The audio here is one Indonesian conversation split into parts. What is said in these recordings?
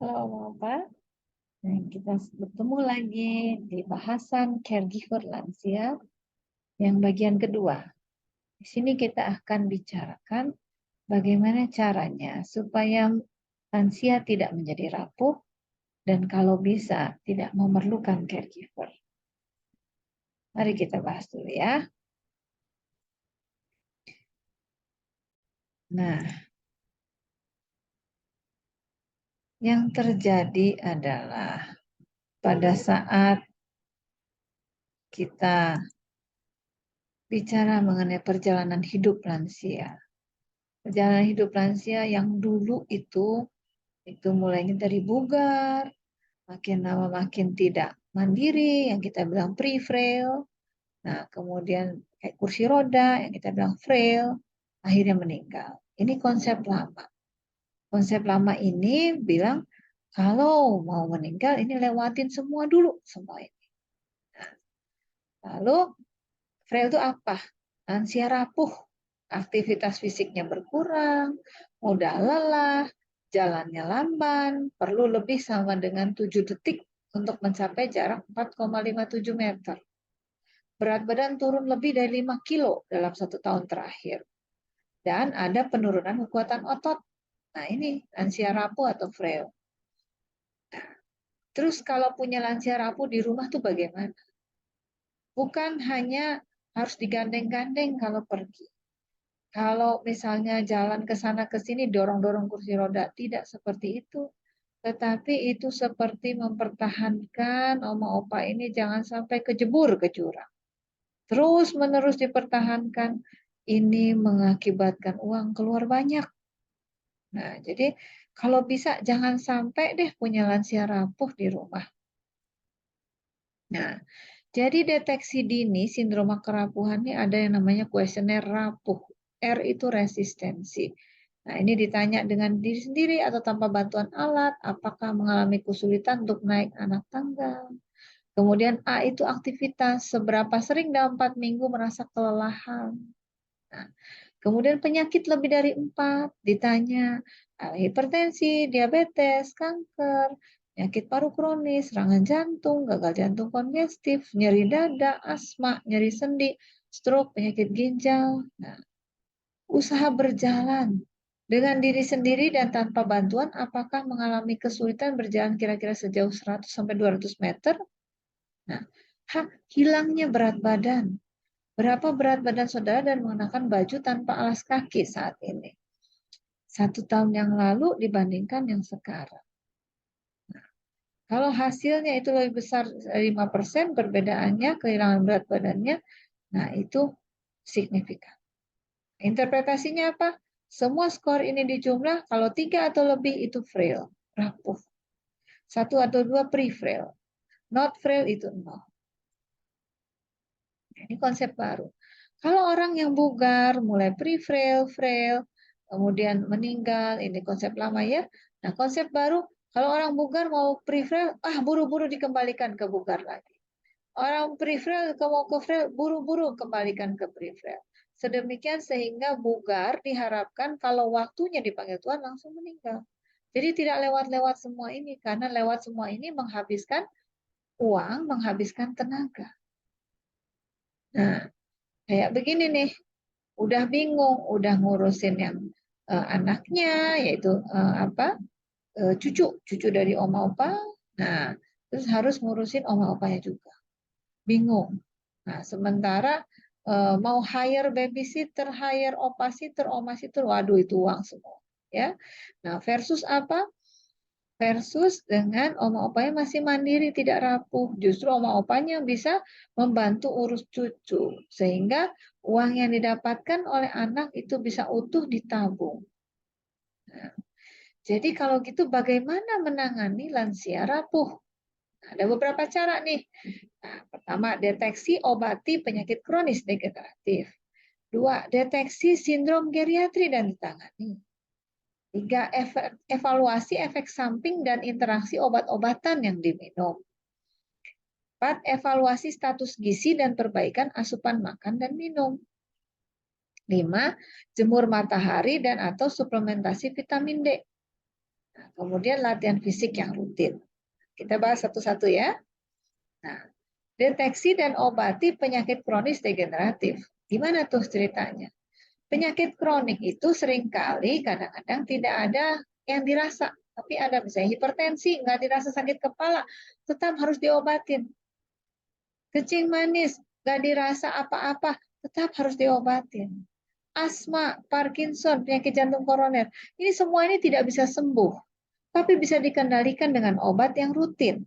Halo Bapak, nah, kita bertemu lagi di bahasan caregiver lansia yang bagian kedua. Di sini kita akan bicarakan bagaimana caranya supaya lansia tidak menjadi rapuh dan kalau bisa tidak memerlukan caregiver. Mari kita bahas dulu ya. Nah, yang terjadi adalah pada saat kita bicara mengenai perjalanan hidup lansia. Perjalanan hidup lansia yang dulu itu mulainya dari bugar, makin lama makin tidak mandiri, yang kita bilang pre-frail. Nah, kemudian kayak kursi roda, yang kita bilang frail, akhirnya meninggal. Ini konsep lama. Konsep lama ini bilang, kalau mau meninggal, ini lewatin semua dulu, semua ini. Lalu, frail itu apa? Lansia rapuh, aktivitas fisiknya berkurang, mudah lelah, jalannya lamban, perlu lebih sama dengan 7 detik untuk mencapai jarak 4,57 meter. Berat badan turun lebih dari 5 kilo dalam 1 tahun terakhir. Dan ada penurunan kekuatan otot. Nah ini lansia rapuh atau frail. Terus kalau punya lansia rapuh di rumah tuh bagaimana? Bukan hanya harus digandeng-gandeng kalau pergi. Kalau misalnya jalan ke sana ke sini dorong-dorong kursi roda, tidak seperti itu. Tetapi itu seperti mempertahankan oma opa ini jangan sampai kejebur ke jurang. Terus menerus dipertahankan, ini mengakibatkan uang keluar banyak. Nah, jadi kalau bisa jangan sampai deh punya lansia rapuh di rumah. Nah, jadi deteksi dini sindroma kerapuhan ini ada yang namanya kuesioner rapuh. R itu resistensi. Nah, ini ditanya dengan diri sendiri atau tanpa bantuan alat, apakah mengalami kesulitan untuk naik anak tangga. Kemudian A itu aktivitas, seberapa sering dalam 4 minggu merasa kelelahan. Nah, kemudian penyakit lebih dari 4, ditanya hipertensi, diabetes, kanker, penyakit paru kronis, serangan jantung, gagal jantung kongestif, nyeri dada, asma, nyeri sendi, stroke, penyakit ginjal. Nah, usaha berjalan dengan diri sendiri dan tanpa bantuan, apakah mengalami kesulitan berjalan kira-kira sejauh 100 sampai 200 meter? Nah, hilangnya berat badan. Berapa berat badan saudara dan mengenakan baju tanpa alas kaki saat ini? 1 tahun yang lalu dibandingkan yang sekarang. Kalau hasilnya itu lebih besar 5%, perbedaannya kehilangan berat badannya, nah itu signifikan. Interpretasinya apa? Semua skor ini dijumlah, kalau 3 atau lebih itu frail, rapuh. 1 atau 2 pre-frail. Not frail itu 0. Ini konsep baru. Kalau orang yang bugar, mulai pre-frail, frail, kemudian meninggal, ini konsep lama ya. Nah, konsep baru, kalau orang bugar mau pre-frail, buru-buru dikembalikan ke bugar lagi. Orang pre-frail mau ke frail, buru-buru kembalikan ke pre-frail. Sedemikian sehingga bugar diharapkan kalau waktunya dipanggil Tuhan langsung meninggal. Jadi tidak lewat-lewat semua ini, karena lewat semua ini menghabiskan uang, menghabiskan tenaga. Nah, kayak begini nih, udah bingung, udah ngurusin yang anaknya, yaitu cucu dari oma opa. Nah, terus harus ngurusin oma opanya juga. Bingung. Nah, sementara mau hire babysitter, hire opasitter, omasitter, waduh itu uang semua. Ya. Nah, versus apa? Versus dengan oma opanya masih mandiri, tidak rapuh. Justru oma opanya bisa membantu urus cucu. Sehingga uang yang didapatkan oleh anak itu bisa utuh ditabung. Nah, jadi kalau gitu bagaimana menangani lansia rapuh? Ada beberapa cara nih. Nah, pertama, deteksi obati penyakit kronis degeneratif. 2, deteksi sindrom geriatri dan ditangani. 3, evaluasi efek samping dan interaksi obat-obatan yang diminum. 4, evaluasi status gizi dan perbaikan asupan makan dan minum. 5, jemur matahari dan atau suplementasi vitamin D. Nah, kemudian latihan fisik yang rutin. Kita bahas satu-satu ya. Nah, deteksi dan obati penyakit kronis degeneratif. Gimana tuh ceritanya? Penyakit kronik itu seringkali kadang-kadang tidak ada yang dirasa, tapi ada misalnya hipertensi, nggak dirasa sakit kepala, tetap harus diobatin. Kencing manis, nggak dirasa apa-apa, tetap harus diobatin. Asma, Parkinson, penyakit jantung koroner, ini semua ini tidak bisa sembuh, tapi bisa dikendalikan dengan obat yang rutin.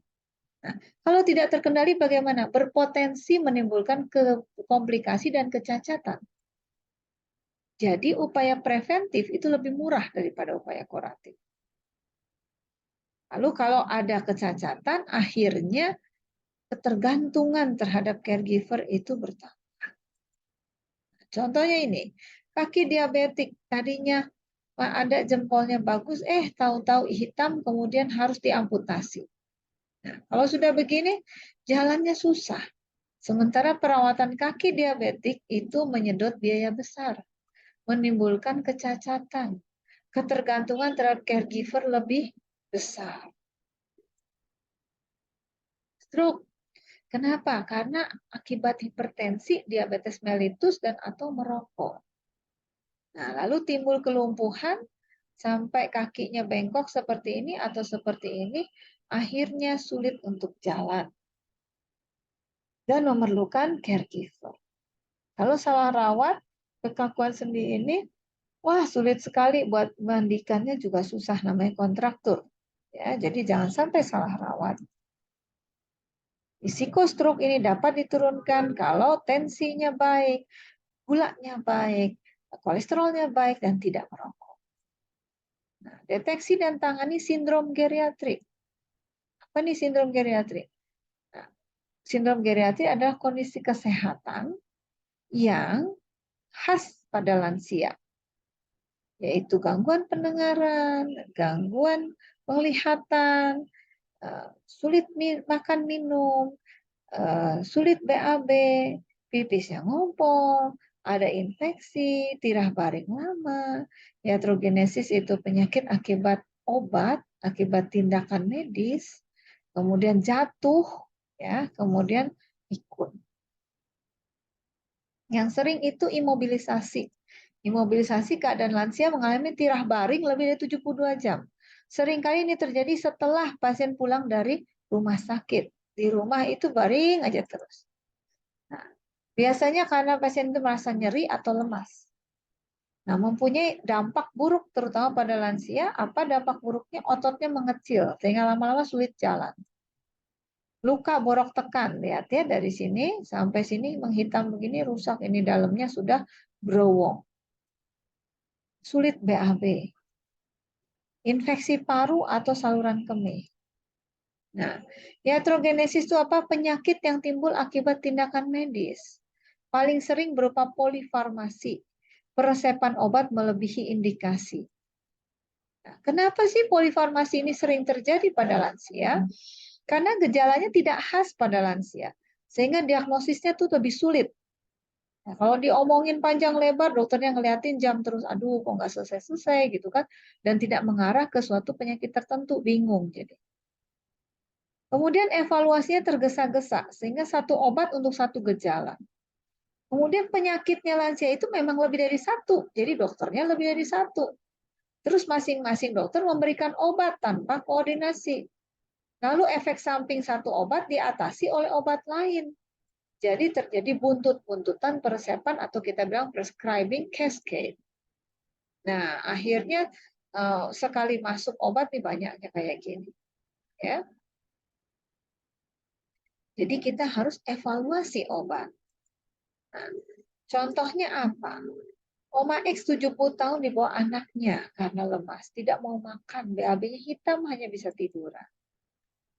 Nah, kalau tidak terkendali bagaimana? Berpotensi menimbulkan komplikasi dan kecacatan. Jadi upaya preventif itu lebih murah daripada upaya kuratif. Lalu kalau ada kecacatan, akhirnya ketergantungan terhadap caregiver itu bertambah. Contohnya ini, kaki diabetik tadinya ada jempolnya bagus, tahu-tahu hitam kemudian harus diamputasi. Nah, kalau sudah begini, jalannya susah. Sementara perawatan kaki diabetik itu menyedot biaya besar, menimbulkan kecacatan, ketergantungan terhadap caregiver lebih besar. Stroke. Kenapa? Karena akibat hipertensi, diabetes mellitus, dan atau merokok. Nah, lalu timbul kelumpuhan sampai kakinya bengkok seperti ini atau seperti ini, akhirnya sulit untuk jalan dan memerlukan caregiver. Kalau salah rawat, kekakuan sendi ini, wah sulit sekali buat mandikannya juga susah, namanya kontraktur. Ya, jadi jangan sampai salah rawat. Risiko stroke ini dapat diturunkan kalau tensinya baik, gulanya baik, kolesterolnya baik, dan tidak merokok. Nah, deteksi dan tangani sindrom geriatrik. Apa nih sindrom geriatrik? Nah, sindrom geriatrik adalah kondisi kesehatan yang khas pada lansia, yaitu gangguan pendengaran, gangguan penglihatan, sulit makan minum, sulit BAB, pipisnya ngompol, ada infeksi, tirah baring lama. Iatrogenesis itu penyakit akibat obat, akibat tindakan medis, kemudian jatuh, ya, kemudian ikut. Yang sering itu imobilisasi. Imobilisasi keadaan lansia mengalami tirah baring lebih dari 72 jam. Seringkali ini terjadi setelah pasien pulang dari rumah sakit. Di rumah itu baring aja terus. Nah, biasanya karena pasien itu merasa nyeri atau lemas. Nah, mempunyai dampak buruk terutama pada lansia. Apa dampak buruknya? Ototnya mengecil sehingga lama-lama sulit jalan. Luka borok tekan, lihat ya dari sini sampai sini menghitam begini, rusak, ini dalamnya sudah browong. Sulit BAB. Infeksi paru atau saluran kemih. Nah, iatrogenesis itu apa? Penyakit yang timbul akibat tindakan medis. Paling sering berupa polifarmasi, peresepan obat melebihi indikasi. Nah, kenapa sih polifarmasi ini sering terjadi pada lansia? Karena gejalanya tidak khas pada lansia, sehingga diagnosisnya tuh lebih sulit. Nah, kalau diomongin panjang lebar, dokternya ngeliatin jam terus, aduh kok nggak selesai-selesai gitu kan, dan tidak mengarah ke suatu penyakit tertentu, bingung jadi. Kemudian evaluasinya tergesa-gesa, sehingga satu obat untuk satu gejala. Kemudian penyakitnya lansia itu memang lebih dari satu, jadi dokternya lebih dari satu. Terus masing-masing dokter memberikan obat tanpa koordinasi. Lalu efek samping satu obat diatasi oleh obat lain. Jadi terjadi buntut-buntutan peresepan atau kita bilang prescribing cascade. Nah, akhirnya sekali masuk obat nih banyaknya kayak gini. Ya. Jadi kita harus evaluasi obat. Nah, contohnya apa? Oma X 70 tahun dibawa anaknya karena lemas, tidak mau makan, BAB-nya hitam, hanya bisa tiduran.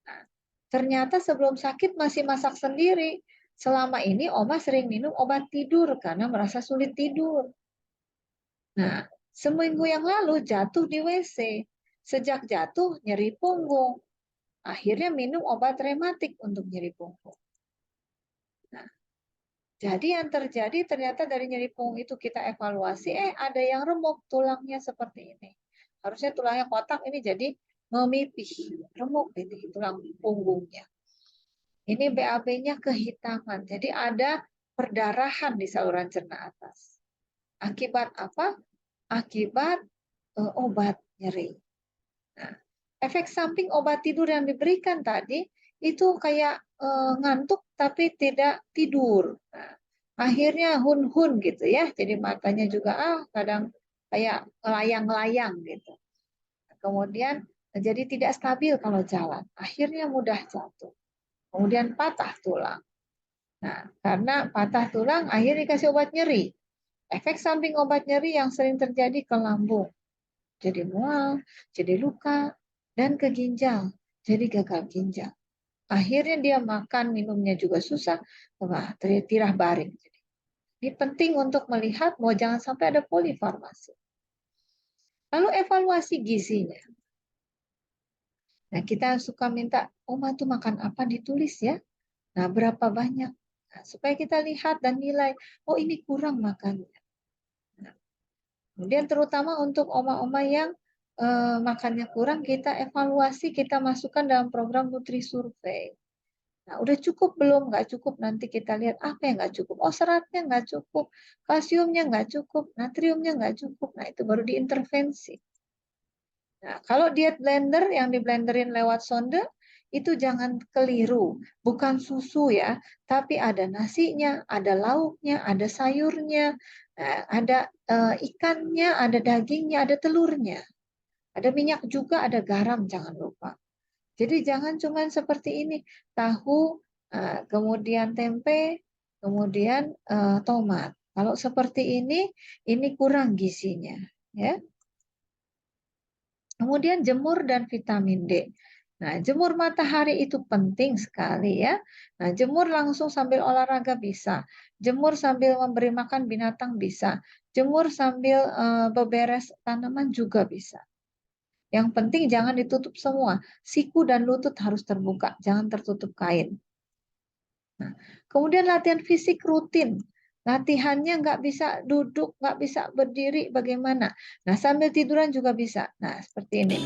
Nah, ternyata sebelum sakit masih masak sendiri. Selama ini Oma sering minum obat tidur karena merasa sulit tidur. Nah, seminggu yang lalu jatuh di WC. Sejak jatuh nyeri punggung. Akhirnya minum obat rematik untuk nyeri punggung. Nah, jadi yang terjadi ternyata dari nyeri punggung itu kita evaluasi, ada yang remuk tulangnya seperti ini. Harusnya tulangnya kotak, ini jadi memipih, remuk ini tulang punggungnya. Ini BAB-nya kehitaman. Jadi ada perdarahan di saluran cerna atas. Akibat apa? Akibat obat nyeri. Nah, efek samping obat tidur yang diberikan tadi itu kayak ngantuk tapi tidak tidur. Nah, akhirnya hun-hun gitu ya. Jadi matanya juga kadang kayak ngelayang-layang gitu. Kemudian jadi tidak stabil kalau jalan. Akhirnya mudah jatuh. Kemudian patah tulang. Nah, karena patah tulang akhirnya dikasih obat nyeri. Efek samping obat nyeri yang sering terjadi ke lambung. Jadi mual, jadi luka, dan ke ginjal. Jadi gagal ginjal. Akhirnya dia makan, minumnya juga susah. Wah, tirah baring. Ini penting untuk melihat mau jangan sampai ada polifarmasi. Lalu evaluasi gizinya. Nah, kita suka minta, Oma tuh makan apa ditulis ya. Nah, berapa banyak. Nah, supaya kita lihat dan nilai, oh ini kurang makannya. Nah, kemudian terutama untuk oma-oma yang makannya kurang, kita evaluasi, kita masukkan dalam program Nutri Survei. Nah, udah cukup belum? Nggak cukup, nanti kita lihat apa yang nggak cukup. Oh, seratnya nggak cukup, kalsiumnya nggak cukup, natriumnya nggak cukup. Nah, itu baru diintervensi. Nah, kalau diet blender yang diblenderin lewat sonde, itu jangan keliru. Bukan susu ya, tapi ada nasinya, ada lauknya, ada sayurnya, ada ikannya, ada dagingnya, ada telurnya. Ada minyak juga, ada garam, jangan lupa. Jadi jangan cuma seperti ini, tahu, kemudian tempe, kemudian tomat. Kalau seperti ini kurang gizinya. Ya. Kemudian jemur dan vitamin D. Nah, jemur matahari itu penting sekali ya. Nah, jemur langsung sambil olahraga bisa. Jemur sambil memberi makan binatang bisa. Jemur sambil beberes tanaman juga bisa. Yang penting jangan ditutup semua. Siku dan lutut harus terbuka, jangan tertutup kain. Nah, kemudian latihan fisik rutin. Latihannya nggak bisa duduk, nggak bisa berdiri, bagaimana? Nah, sambil tiduran juga bisa. Nah, seperti ini.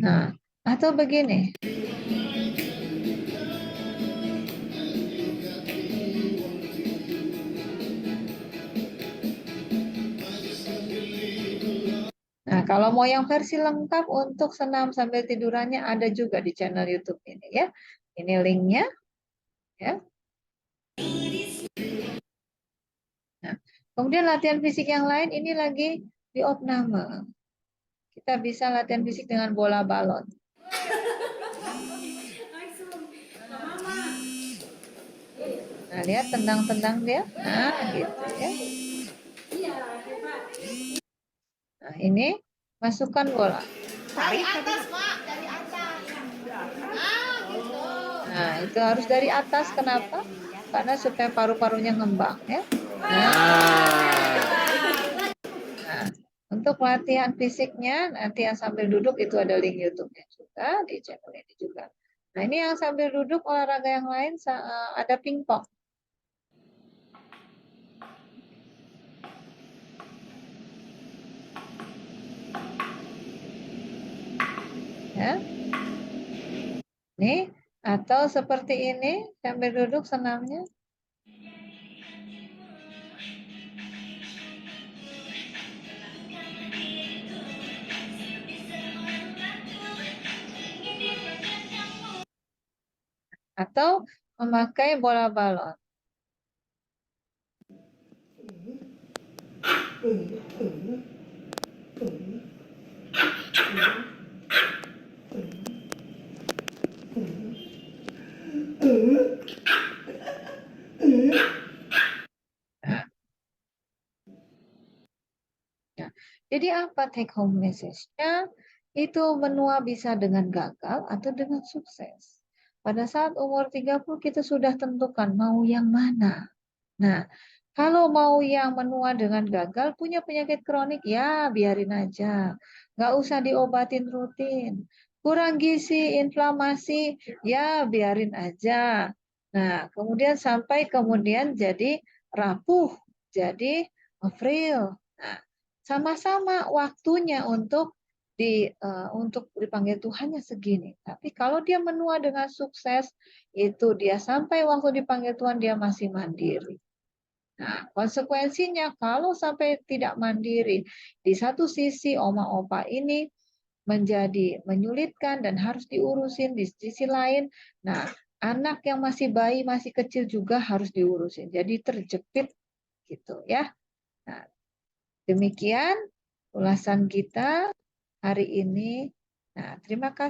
Nah, atau begini. Nah, kalau mau yang versi lengkap untuk senam sambil tidurannya ada juga di channel YouTube ini ya. Ini linknya ya. Nah, kemudian latihan fisik yang lain ini lagi di opname. Kita bisa latihan fisik dengan bola balon. Nah, lihat tendang-tendang dia. Nah, gitu ya. Nah, ini masukkan bola. Dari atas, Mak, dari atas. Gitu. Nah, itu harus dari atas. Kenapa? Karena supaya paru-parunya ngembang ya. Nah, untuk latihan fisiknya nanti yang sambil duduk itu ada link YouTube-nya juga di channel ini juga. Nah, ini yang sambil duduk olahraga yang lain ada pingpong. Ya. Nih, atau seperti ini sambil duduk senamnya. Atau memakai bola balon. Ya. Jadi apa take home message-nya? Itu menua bisa dengan gagal atau dengan sukses. Pada saat umur 30 kita sudah tentukan mau yang mana. Nah, Kalau mau yang menua dengan gagal, punya penyakit kronik, ya biarin aja. Nggak usah diobatin rutin. Kurang gizi, inflamasi, ya biarin aja. Nah, kemudian sampai kemudian jadi rapuh, jadi frail. Nah, sama-sama waktunya untuk dipanggil Tuhannya segini. Tapi kalau dia menua dengan sukses, itu dia sampai waktu dipanggil Tuhan dia masih mandiri. Nah, konsekuensinya kalau sampai tidak mandiri, di satu sisi oma opa ini menjadi menyulitkan dan harus diurusin di sisi lain. Nah, anak yang masih bayi, masih kecil juga harus diurusin. Jadi terjepit gitu ya. Nah, demikian ulasan kita hari ini. Nah, terima kasih.